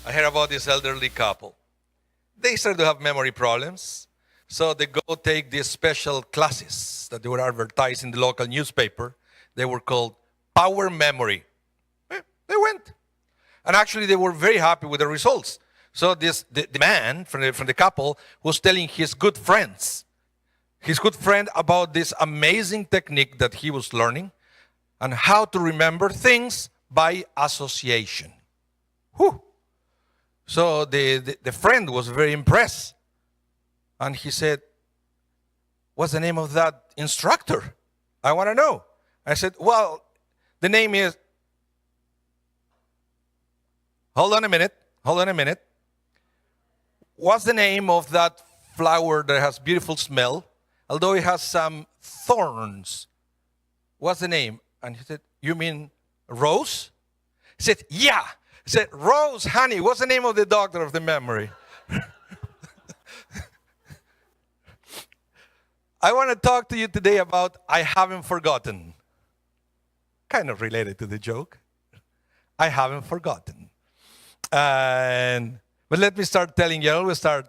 I heard about this elderly couple. They started to have memory problems. So they go take these special classes that they were advertised in the local newspaper. They were called Power Memory. They went. And actually, they were very happy with the results. So the man from the couple was telling his good friend about this amazing technique that he was learning and how to remember things by association. Whew. So the friend was very impressed. And he said, "What's the name of that instructor? I want to know." I said, "Well, the name is..." Hold on a minute. What's the name of that flower that has beautiful smell, although it has some thorns? What's the name? And he said, "You mean rose?" He said, "Yeah." He said, "Rose, honey, what's the name of the doctor of the memory?" I want to talk to you today about I haven't forgotten. Kind of related to the joke. I haven't forgotten. But let me start telling you, I always start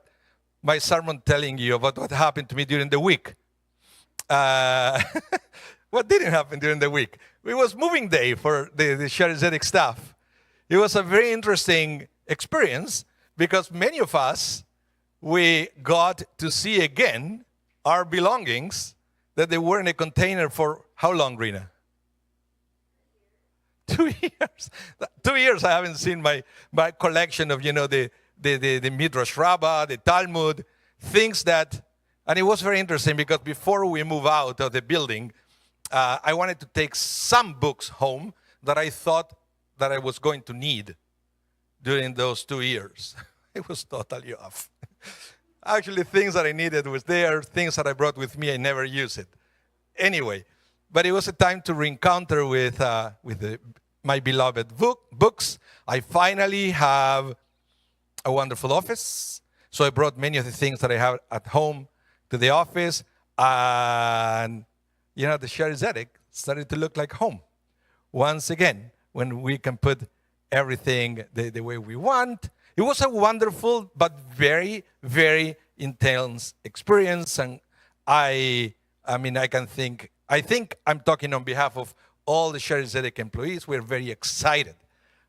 my sermon telling you about what happened to me during the week. What didn't happen during the week? It was moving day for the charismatic staff. It was a very interesting experience because many of us, we got to see again our belongings that they were in a container for how long, Rina? 2 years. 2 years I haven't seen my collection of, the Midrash Rabbah, the Talmud, things that, and it was very interesting because before we move out of the building, I wanted to take some books home that I thought that I was going to need during those 2 years. It was totally off. Actually, things that I needed was there. Things that I brought with me, I never used it. Anyway, but it was a time to re-encounter with my beloved books. I finally have a wonderful office. So I brought many of the things that I have at home to the office. And, the Charizmatic started to look like home. Once again, when we can put everything the way we want. It was a wonderful but very, very intense experience. And I think I'm talking on behalf of all the Charizmatic employees. We're very excited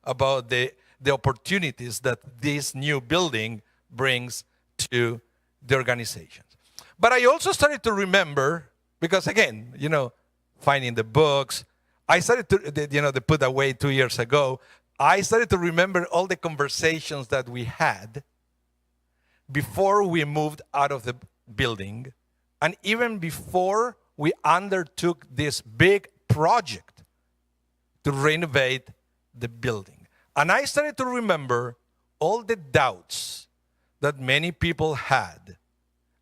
about the opportunities that this new building brings to the organizations. But I also started to remember, because again, finding the books, I started to put away 2 years ago. I started to remember all the conversations that we had before we moved out of the building, and even before we undertook this big project to renovate the building. And I started to remember all the doubts that many people had.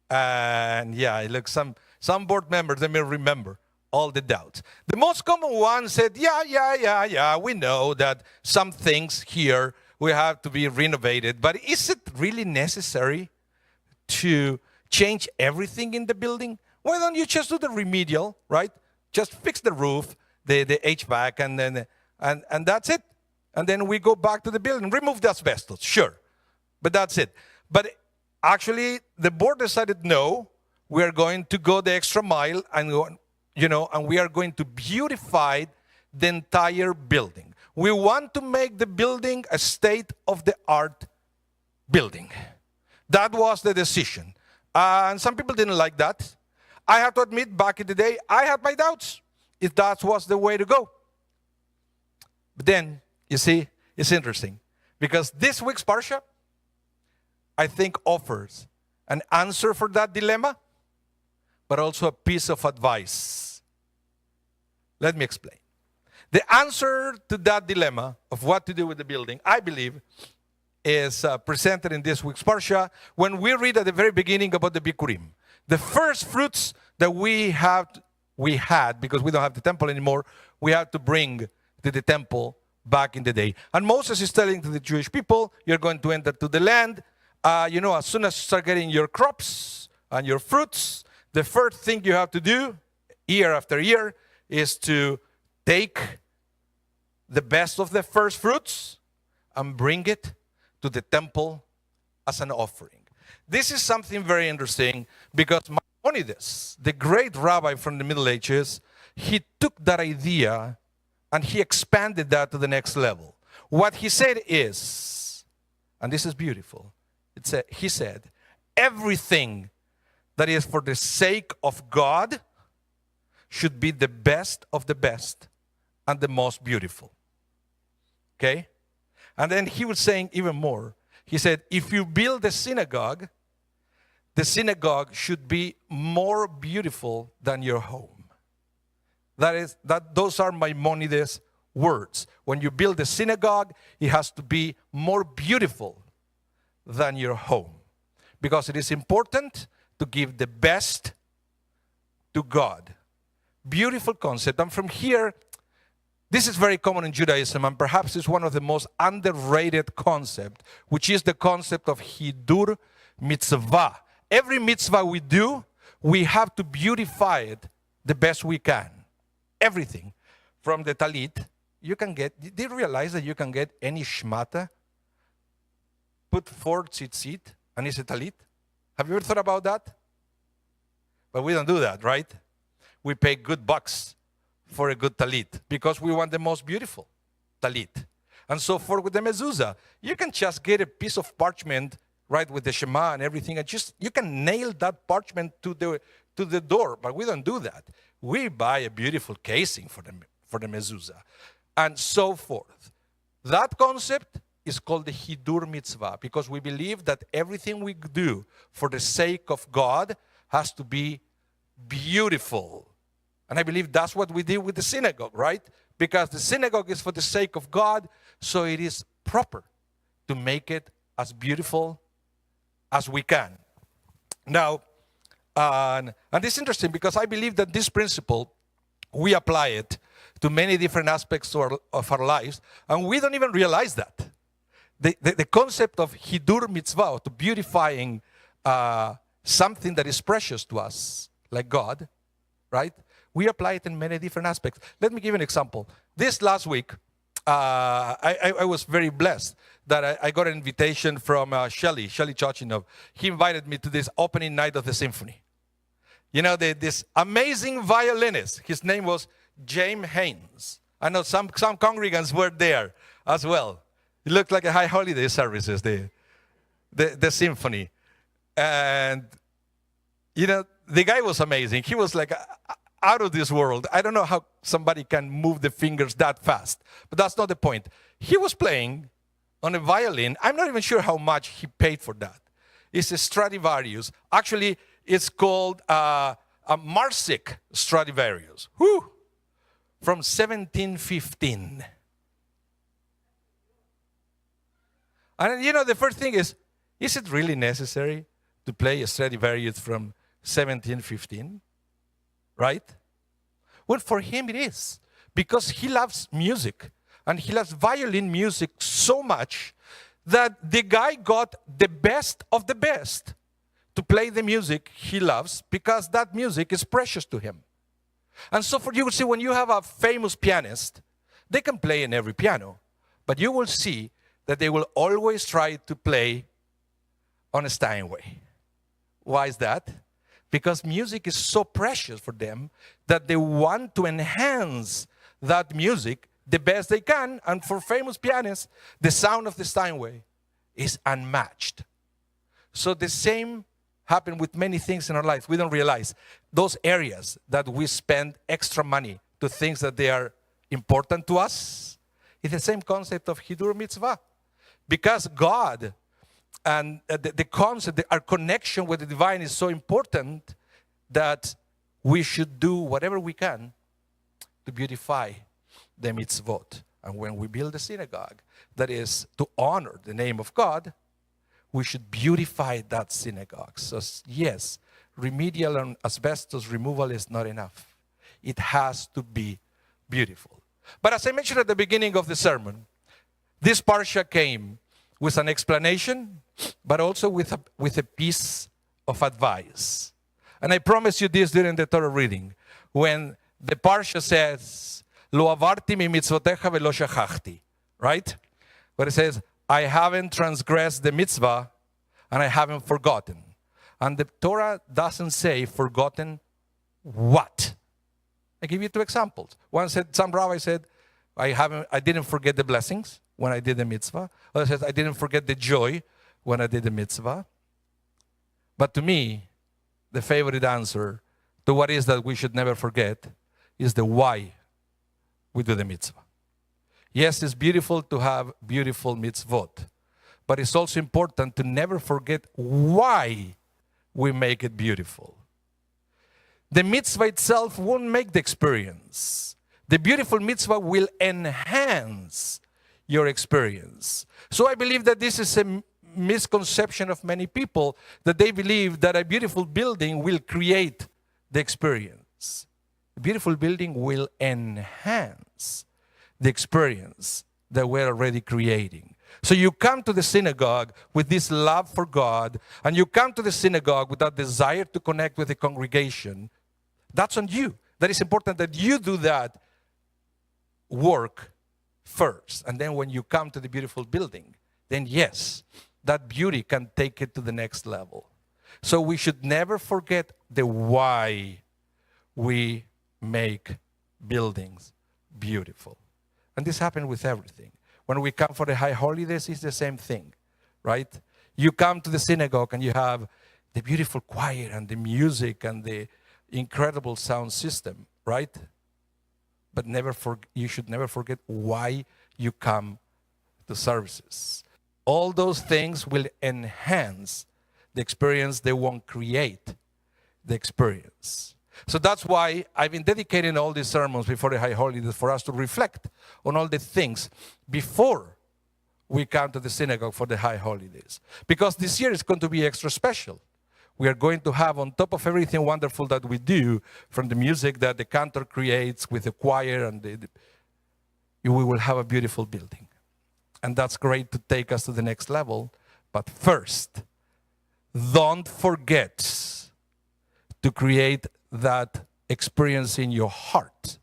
And look, some board members, they may remember all the doubts. The most common one said, yeah, we know that some things here will have to be renovated, but is it really necessary to change everything in the building? Why don't you just do the remedial, right? Just fix the roof, the HVAC, and that's it. And then we go back to the building, remove the asbestos, sure. But that's it. But actually, the board decided, no, we are going to go the extra mile and we are going to beautify the entire building. We want to make the building a state-of-the-art building. That was the decision. And some people didn't like that. I have to admit, back in the day, I had my doubts if that was the way to go. But then, you see, it's interesting. Because this week's Parsha, I think, offers an answer for that dilemma, but also a piece of advice. Let me explain. The answer to that dilemma of what to do with the building, I believe, is presented in this week's Parsha when we read at the very beginning about the Bikurim. The first fruits that we had, because we don't have the temple anymore, we had to bring to the temple back in the day. And Moses is telling to the Jewish people, you're going to enter to the land. As soon as you start getting your crops and your fruits, the first thing you have to do, year after year, is to take the best of the first fruits and bring it to the temple as an offering. This is something very interesting because Maimonides, the great rabbi from the Middle Ages, he took that idea and he expanded that to the next level. What he said is, and this is beautiful, he said, everything that is for the sake of God should be the best of the best and the most beautiful. Okay? And then he was saying even more. He said, if you build a synagogue, the synagogue should be more beautiful than your home. Those are Maimonides' words. When you build a synagogue, it has to be more beautiful than your home. Because it is important to give the best to God. Beautiful concept. And from here, this is very common in Judaism, and perhaps it's one of the most underrated concepts, which is the concept of Hidur Mitzvah. Every mitzvah we do, we have to beautify it the best we can. Everything. From the talit, you can get, did you realize that you can get any shmata, put 4 tzitzit, and it's a talit? Have you ever thought about that? But we don't do that, right? We pay good bucks for a good talit because we want the most beautiful talit. And so for the mezuzah, you can just get a piece of parchment, right, with the Shema and everything, and just you can nail that parchment to the door. But we don't do that. We buy a beautiful casing for the mezuzah, and so forth. That concept is called the Hidur Mitzvah because we believe that everything we do for the sake of God has to be beautiful. And I believe that's what we did with the synagogue, right? Because the synagogue is for the sake of God, so it is proper to make it as beautiful as we can. Now, and it's interesting because I believe that this principle, we apply it to many different aspects of our lives, and we don't even realize that. The concept of Hidur Mitzvah, to beautifying something that is precious to us, like God, right? We apply it in many different aspects. Let me give you an example. This last week, I was very blessed that I got an invitation from Shelly Chochinov. He invited me to this opening night of the symphony. You know, this amazing violinist, his name was James Haynes. I know some congregants were there as well. It looked like a high holiday services, the symphony. And, you know, the guy was amazing. He was like out of this world. I don't know how somebody can move the fingers that fast, but that's not the point. He was playing on a violin. I'm not even sure how much he paid for that. It's a Stradivarius. Actually, it's called a Marsic Stradivarius. Whew! From 1715. And you know, the first thing is it really necessary to play a Stradivarius from 1715? Right? Well, for him it is. Because he loves music. And he loves violin music so much that the guy got the best of the best to play the music he loves because that music is precious to him. And so for you will see, when you have a famous pianist, they can play in every piano. But you will see that they will always try to play on a Steinway. Why is that? Because music is so precious for them that they want to enhance that music the best they can. And for famous pianists, the sound of the Steinway is unmatched. So the same happened with many things in our life. We don't realize those areas that we spend extra money to things that they are important to us. It's the same concept of Hidur Mitzvah. Because God and the concept, our connection with the divine is so important that we should do whatever we can to beautify the mitzvot. And when we build a synagogue that is to honor the name of God, we should beautify that synagogue. So yes, remedial and asbestos removal is not enough. It has to be beautiful. But as I mentioned at the beginning of the sermon, this parsha came with an explanation, but also with a piece of advice. And I promise you this during the Torah reading. When the parsha says, Lo avarti mi mitzvotecha velo shachachti, right? Where it says, I haven't transgressed the mitzvah, and I haven't forgotten. And the Torah doesn't say forgotten what. I give you 2 examples. One said, some rabbi said, I didn't forget the blessings when I did the mitzvah. Other says, I didn't forget the joy when I did the mitzvah. But to me, the favorite answer to what is that we should never forget is the why we do the mitzvah. Yes, it's beautiful to have beautiful mitzvot, but it's also important to never forget why we make it beautiful. The mitzvah itself won't make the experience. The beautiful mitzvah will enhance your experience. So I believe that this is a misconception of many people, that they believe that a beautiful building will create the experience. A beautiful building will enhance the experience that we're already creating. So you come to the synagogue with this love for God, and you come to the synagogue with that desire to connect with the congregation. That's on you. That is important that you do that work first. And then when you come to the beautiful building, then yes, that beauty can take it to the next level. So we should never forget the why we make buildings beautiful. And this happens with everything. When we come for the high holidays, it's the same thing, right? You come to the synagogue and you have the beautiful choir and the music and the incredible sound system, right? But you should never forget why you come to services. All those things will enhance the experience. They won't create the experience. So that's why I've been dedicating all these sermons before the high holidays for us to reflect on all the things before we come to the synagogue for the high holidays. Because this year is going to be extra special. We are going to have, on top of everything wonderful that we do, from the music that the cantor creates with the choir, and we will have a beautiful building. And that's great to take us to the next level. But first, don't forget to create that experience in your heart.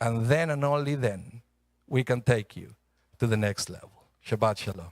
And then and only then, we can take you to the next level. Shabbat Shalom.